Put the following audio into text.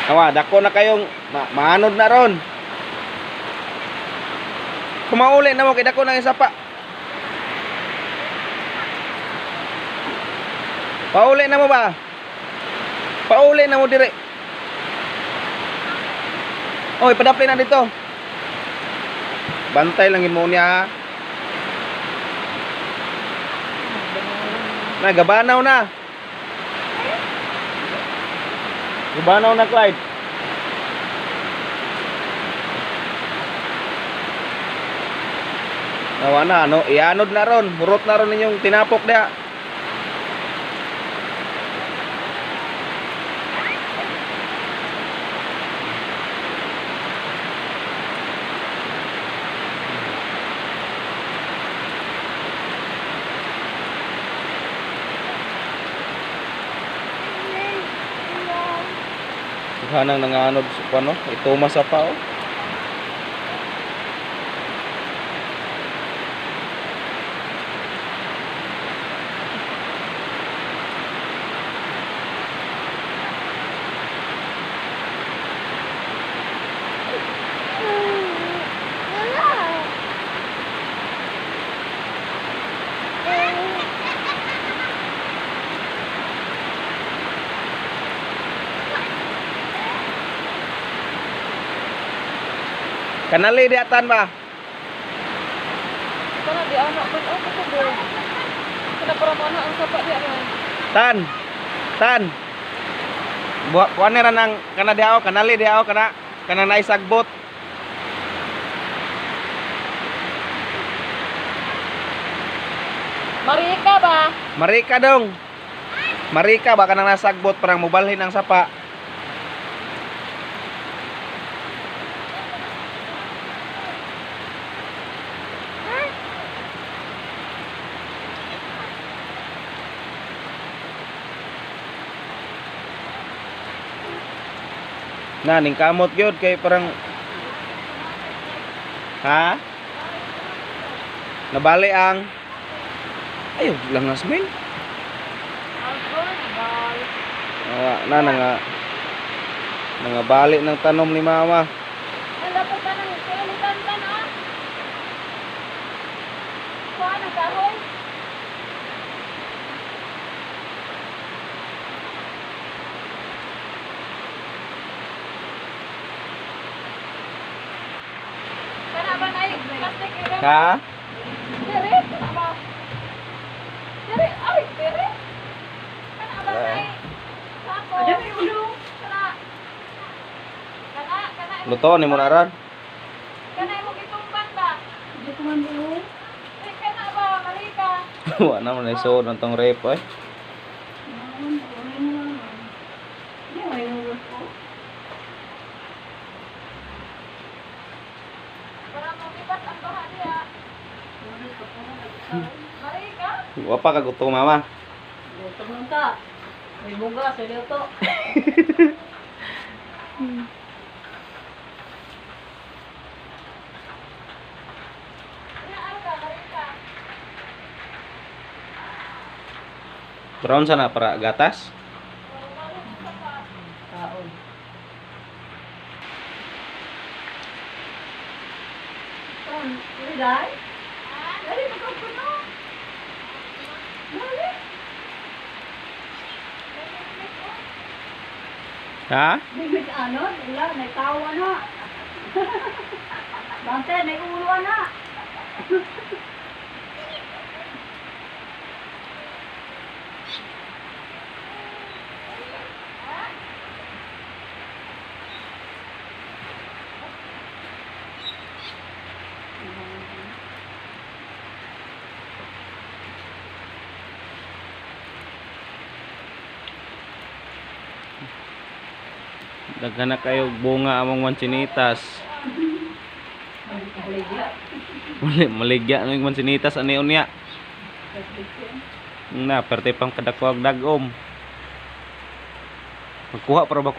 Awa, dako na kayong maanod na ron. Kumauli na mo kay dako na isa pa. Pauli na mo ba? Pauli na mo dire. Oy, padapli na dito. Bantay lang mo niya. Gabanaw na. Gabanaw na, Clyde. Nawa na, ano? Ianod na ron. Murot na ron ninyong tinapok dia. Hanang nanganod sa ano, ito masapa oh. Kanali di atan ba? Kana di anak man ako ko do. Kana para mana ang sapa di anak. Tan. Buat kuane ra nang kana di ako, kanali di ako kana naisagbot. Marika ba? Marika dong. Marika ba kanang nasagbot parang mobalhin ang sapa. Na ning kamot gyud kay parang ha? Nabali ang ayo langas min. Na bali ng tanom ni mama. Ala pa tanang kalitan tan ah. Kuha na kahoy. Ha? Dere, apa? Dere, ay, dere. Kana ba nay? Sako. Ada may ulo. Kana. Luto ni mo naran. Kana mo gitumban ba? Di ko man buo. Ay, kana ba, Marika? Wa na man iso nang rep oy. Marika? Wa pa ka gutom mama. Gutom lang ta. May bugas, may luto. Brown sana para gatas. Kaon. Dai? Dali magkuno. Dali. Ha? Bigit ano? Wala, may tawa na. Bante, may ulo na. Daghan na kayo bunga among mansinitas. Maligya ng mansinitas ani unya. Na perte pang kadakwag dagom. Magkuha para ba